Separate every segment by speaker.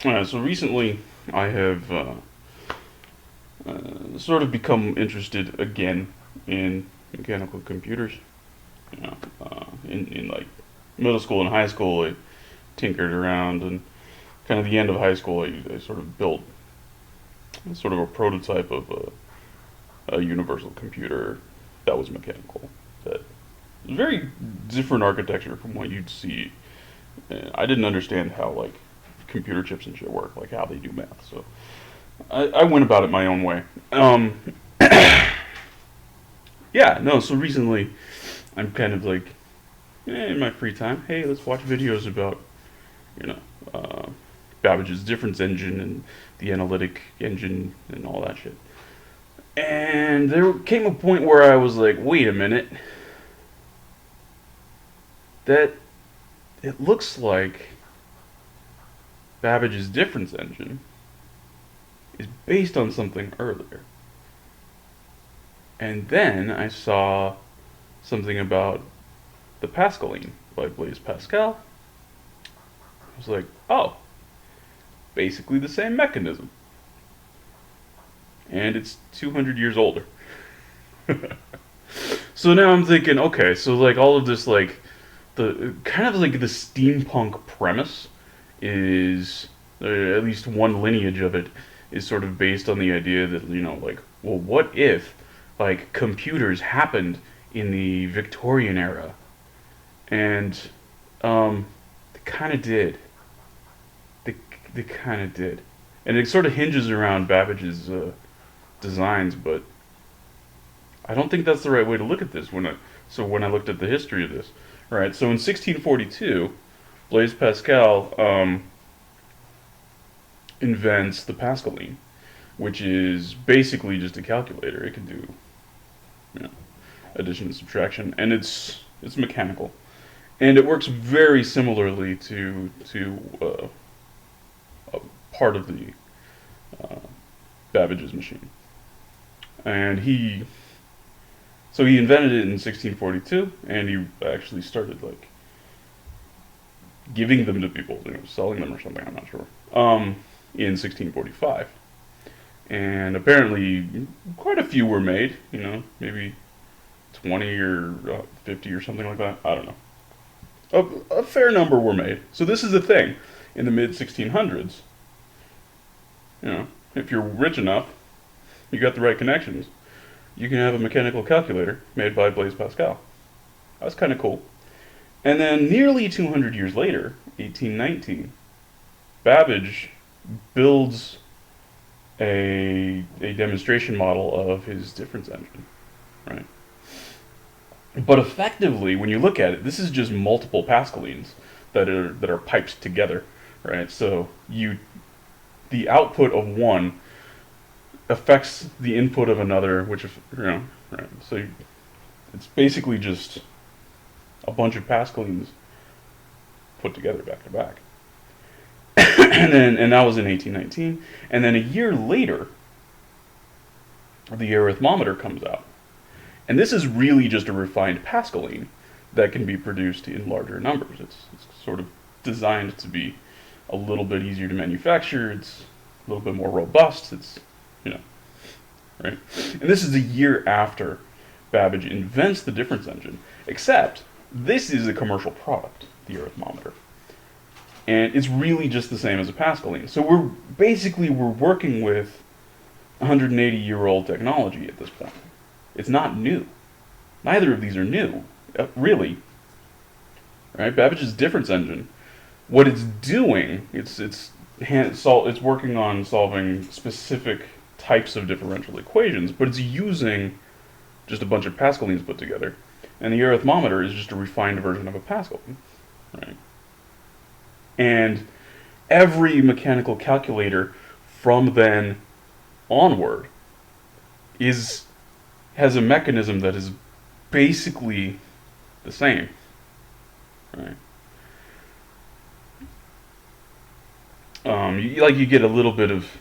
Speaker 1: So recently I have sort of become interested again in mechanical computers. In like middle school and high school, I tinkered around, and kind of the end of high school, I sort of built sort of a prototype of a universal computer that was mechanical. That was very different architecture from what you'd see. I didn't understand how like computer chips and shit work, like how they do math. So I went about it my own way. Yeah, no. So recently, I'm kind of like in my free time. Hey, let's watch videos about you know uh, Babbage's difference engine and the analytic engine and all that shit. And there came a point where I was like, wait a minute, that it looks like Babbage's difference engine is based on something earlier. And then I saw something about the Pascaline by Blaise Pascal. I was like, oh, basically the same mechanism. And it's 200 years older. So now I'm thinking, okay, so like all of this, like the kind of like the steampunk premise is, at least one lineage of it, is sort of based on the idea that, like, well, what if, like, computers happened in the Victorian era? And, they kind of did. They, they kind of did. And it sort of hinges around Babbage's designs, but I don't think that's the right way to look at this. When I looked at the history of this, right? So in 1642, Blaise Pascal invents the Pascaline, which is basically just a calculator. It can do, you know, addition and subtraction, and it's mechanical, and it works very similarly to a part of the uh, Babbage's machine. And he invented it in 1642, and he actually started like giving them to people, selling them or something. I'm not sure. In 1645, and apparently quite a few were made. Maybe 20 or 50 or something like that. I don't know. A fair number were made. So this is the thing. In the mid 1600s, if you're rich enough, you got the right connections, you can have a mechanical calculator made by Blaise Pascal. That's kind of cool. And then nearly 200 years later, 1819, Babbage builds a demonstration model of his difference engine, right? But effectively, when you look at it, this is just multiple Pascalines that are piped together, right? So the output of one affects the input of another, right? So it's basically just a bunch of Pascalines put together back to back. And that was in 1819. And then a year later, the Arithmometer comes out. And this is really just a refined Pascaline that can be produced in larger numbers. It's sort of designed to be a little bit easier to manufacture. It's a little bit more robust. It's, you know, right? And this is a year after Babbage invents the difference engine, except this is a commercial product, the Arithmometer. And it's really just the same as a Pascaline. So we're working with 180-year-old technology at this point. It's not new. Neither of these are new, really. Right? Babbage's difference engine, what it's doing, it's working on solving specific types of differential equations, but it's using just a bunch of Pascalines put together. And the arithmometer is just a refined version of a Pascaline, right? And every mechanical calculator from then onward has a mechanism that is basically the same, right? You get a little bit of,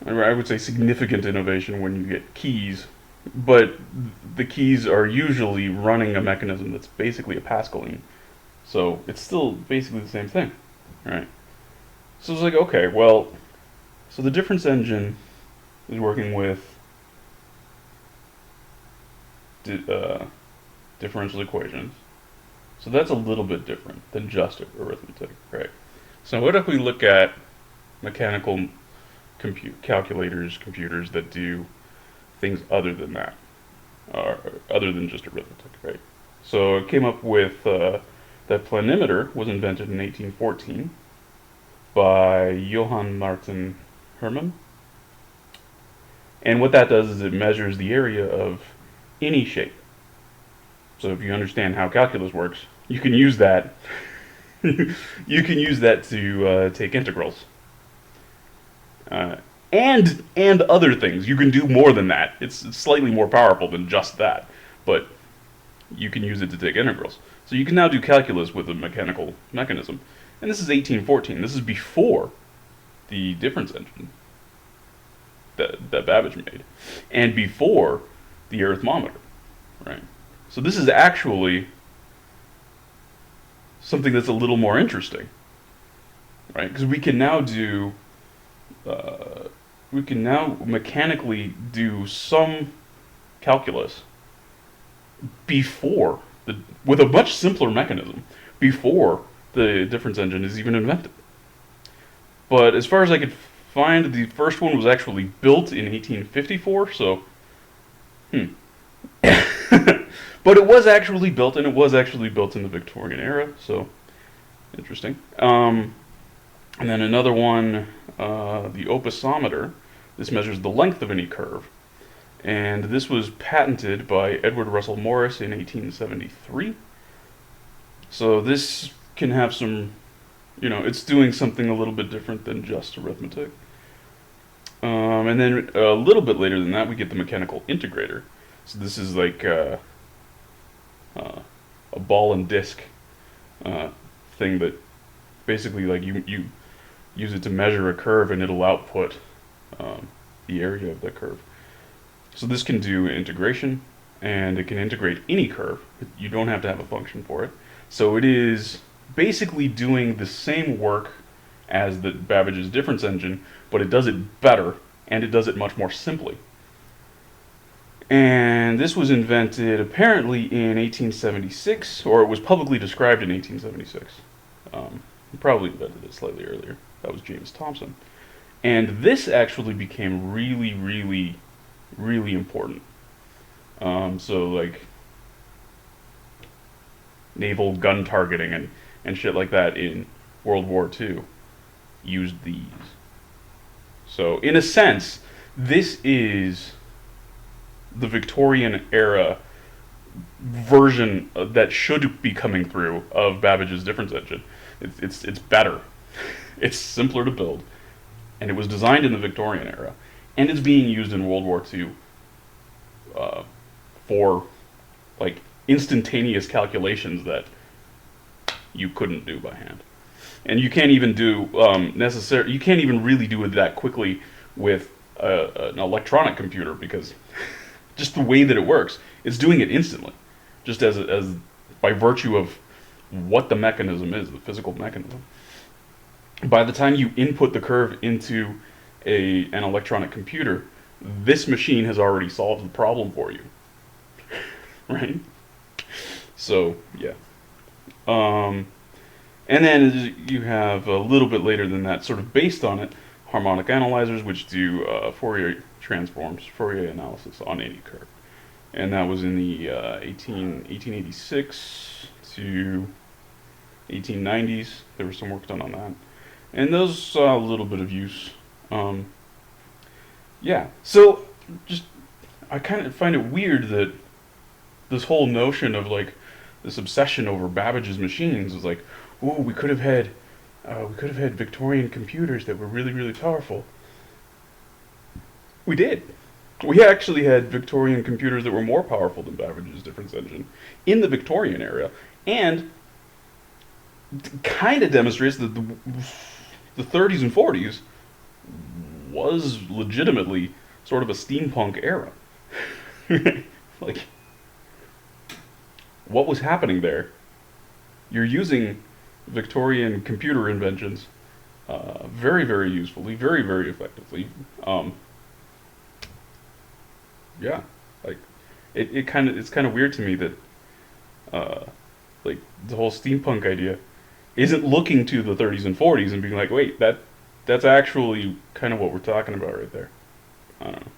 Speaker 1: I would say, significant innovation when you get keys, but the keys are usually running a mechanism that's basically a Pascaline, so it's still basically the same thing, right? So it's like, okay, well, so the difference engine is working with differential equations. So that's a little bit different than just arithmetic, right? So what if we look at mechanical calculators, computers that do things other than that, or other than just arithmetic, right? So it came up with that planimeter was invented in 1814 by Johann Martin Hermann. And what that does is it measures the area of any shape. So if you understand how calculus works, you can use that. You can use that to take integrals, and other things. You can do more than that. It's slightly more powerful than just that, but you can use it to take integrals. So you can now do calculus with a mechanical mechanism. And this is 1814. This is before the difference engine that Babbage made, and before the arithmometer, right? So this is actually something that's a little more interesting, right? Because we can now mechanically do some calculus before with a much simpler mechanism before the difference engine is even invented. But as far as I could find, the first one was actually built in 1854. So, but it was actually built, and it was actually built in the Victorian era. So, interesting. And then another one, the opussometer. This measures the length of any curve. And this was patented by Edward Russell Morris in 1873. So this can have some, it's doing something a little bit different than just arithmetic. And then a little bit later than that, we get the mechanical integrator. So this is like a ball and disc thing that basically, like, you use it to measure a curve, and it'll output the area of the curve. So this can do integration, and it can integrate any curve. You don't have to have a function for it. So it is basically doing the same work as the Babbage's difference engine, but it does it better, and it does it much more simply. And this was invented apparently in 1876, or it was publicly described in 1876. He probably invented it slightly earlier. That was James Thomson. And this actually became really, really, really important. So like naval gun targeting and shit like that in World War II used these. So in a sense, this is the Victorian era version that should be coming through of Babbage's difference engine. It's better. It's simpler to build. And it was designed in the Victorian era. And it's being used in World War II for like instantaneous calculations that you couldn't do by hand. And you can't even do you can't even really do it that quickly with an electronic computer, because just the way that it works, it's doing it instantly, just as by virtue of what the mechanism is, the physical mechanism. By the time you input the curve into an electronic computer, this machine has already solved the problem for you. Right? So, yeah. And then you have a little bit later than that, sort of based on it, harmonic analyzers, which do Fourier transforms, Fourier analysis on any curve. And that was in the 1886 to 1890s. There was some work done on that. And those saw a little bit of use. Yeah. So, I kind of find it weird that this whole notion of, like, this obsession over Babbage's machines was like, ooh, we could have had Victorian computers that were really, really powerful. We did. We actually had Victorian computers that were more powerful than Babbage's difference engine in the Victorian era, and kind of demonstrates that the 30s and 40s was legitimately sort of a steampunk era. Like, what was happening there? You're using Victorian computer inventions very, very usefully, very, very effectively. Um, yeah, like it's kind of weird to me that uh, like the whole steampunk idea isn't looking to the 30s and 40s and being like, wait, that's actually kind of what we're talking about right there. I don't know.